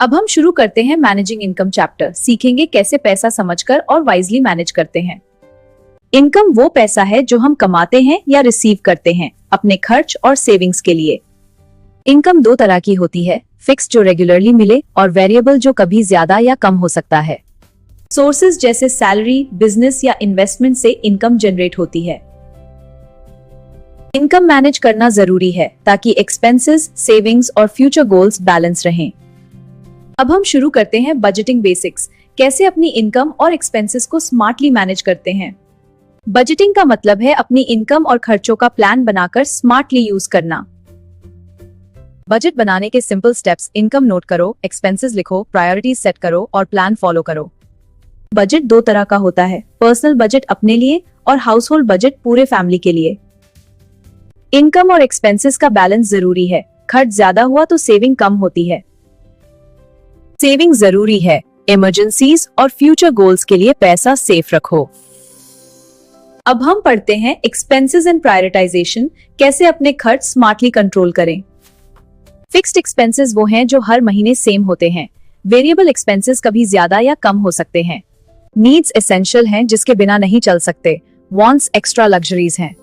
अब हम शुरू करते हैं मैनेजिंग इनकम चैप्टर। सीखेंगे कैसे पैसा समझकर और वाइजली मैनेज करते हैं। इनकम वो पैसा है जो हम कमाते हैं या रिसीव करते हैं अपने खर्च और सेविंग्स के लिए। इनकम दो तरह की होती है, फिक्स जो रेगुलरली मिले और वेरिएबल जो कभी ज्यादा या कम हो सकता है। सोर्सेज जैसे सैलरी, बिजनेस या इन्वेस्टमेंट से इनकम जनरेट होती है। इनकम मैनेज करना जरूरी है ताकि एक्सपेंसेस, सेविंग्स और फ्यूचर गोल्स बैलेंस रहें। अब हम शुरू करते हैं बजटिंग बेसिक्स। कैसे अपनी इनकम और एक्सपेंसेस को स्मार्टली मैनेज करते हैं। बजटिंग का मतलब है अपनी इनकम और खर्चों का प्लान बनाकर स्मार्टली यूज करना। बजट बनाने के सिंपल स्टेप्स: इनकम नोट करो, एक्सपेंसेस लिखो, प्रायोरिटीज सेट करो और प्लान फॉलो करो। बजट दो तरह का होता है, पर्सनल बजट अपने लिए और हाउस होल्ड बजट पूरे फैमिली के लिए। इनकम और एक्सपेंसेस का बैलेंस जरूरी है। खर्च ज्यादा हुआ तो सेविंग कम होती है। सेविंग जरूरी है, इमरजेंसीज और फ्यूचर गोल्स के लिए पैसा सेफ रखो। अब हम पढ़ते हैं एक्सपेंसेस एंड प्रायोरिटाइजेशन। कैसे अपने खर्च स्मार्टली कंट्रोल करें। फिक्स्ड एक्सपेंसेस वो हैं जो हर महीने सेम होते हैं। वेरिएबल एक्सपेंसेस कभी ज्यादा या कम हो सकते हैं। नीड्स एसेंशियल हैं जिसके बिना नहीं चल सकते। वांट्स एक्स्ट्रा लग्जरीज हैं।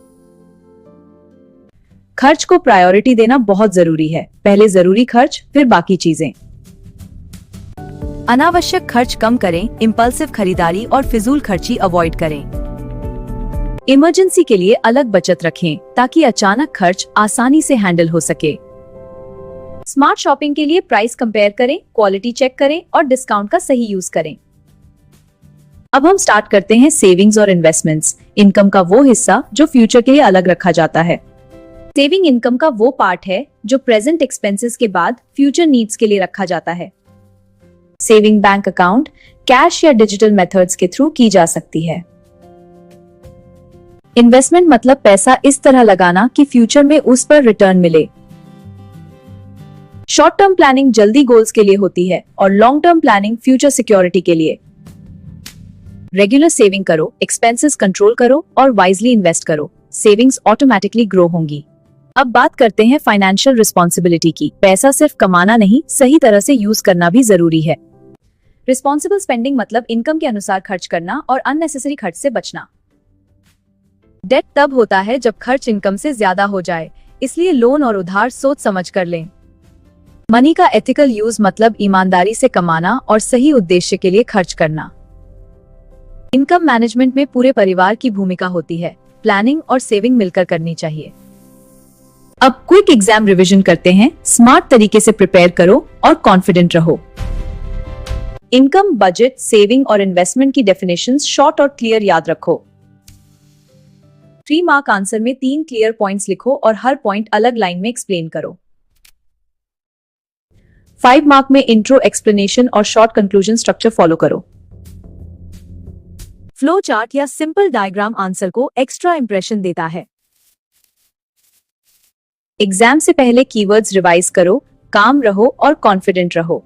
खर्च को प्रायोरिटी देना बहुत जरूरी है। पहले जरूरी खर्च, फिर बाकी चीजें। अनावश्यक खर्च कम करें, इंपल्सिव खरीदारी और फिजूल खर्ची अवॉइड करें। इमरजेंसी के लिए अलग बचत रखें ताकि अचानक खर्च आसानी से हैंडल हो सके। स्मार्ट शॉपिंग के लिए प्राइस कंपेयर करें, क्वालिटी चेक करें और डिस्काउंट का सही यूज करें। अब हम स्टार्ट करते हैं सेविंग्स और इन्वेस्टमेंट्स। इनकम का वो हिस्सा जो फ्यूचर के लिए अलग रखा जाता है। सेविंग इनकम का वो पार्ट है जो प्रेजेंट एक्सपेंसेस के बाद फ्यूचर नीड्स के लिए रखा जाता है। सेविंग बैंक अकाउंट, कैश या डिजिटल मेथड्स के थ्रू की जा सकती है। इन्वेस्टमेंट मतलब पैसा इस तरह लगाना कि फ्यूचर में उस पर रिटर्न मिले। शॉर्ट टर्म प्लानिंग जल्दी गोल्स के लिए होती है और long term planning future security के लिए। रेगुलर सेविंग करो, एक्सपेंसेस कंट्रोल करो और वाइजली इन्वेस्ट करो। सेविंग्स ऑटोमेटिकली ग्रो होंगी। अब बात करते हैं फाइनेंशियल रिस्पॉन्सिबिलिटी की। पैसा सिर्फ कमाना नहीं, सही तरह से यूज करना भी जरूरी है। रिस्पॉन्सिबल स्पेंडिंग मतलब इनकम के अनुसार खर्च करना और अननेसेसरी खर्च से बचना। डेट तब होता है जब खर्च इनकम से ज्यादा हो जाए, इसलिए लोन और उधार सोच समझ कर लें। मनी का एथिकल यूज मतलब ईमानदारी से कमाना और सही उद्देश्य के लिए खर्च करना। इनकम मैनेजमेंट में पूरे परिवार की भूमिका होती है। प्लानिंग और सेविंग मिलकर करनी चाहिए। अब क्विक एग्जाम रिवीजन करते हैं। स्मार्ट तरीके से प्रिपेयर करो और कॉन्फिडेंट रहो। इनकम, बजट, सेविंग और इन्वेस्टमेंट की डेफिनेशंस शॉर्ट और क्लियर याद रखो। 3 मार्क आंसर में 3 क्लियर पॉइंट्स लिखो और हर पॉइंट अलग लाइन में एक्सप्लेन करो। 5 मार्क में इंट्रो, एक्सप्लेनेशन और शॉर्ट कंक्लूजन स्ट्रक्चर फॉलो करो। फ्लो चार्ट या सिंपल डायग्राम आंसर को एक्स्ट्रा इंप्रेशन देता है। एग्जाम से पहले कीवर्ड्स रिवाइज करो, काम रहो और कॉन्फिडेंट रहो।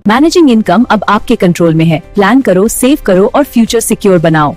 मैनेजिंग इनकम अब आपके कंट्रोल में है। प्लान करो, सेव करो और फ्यूचर सिक्योर बनाओ।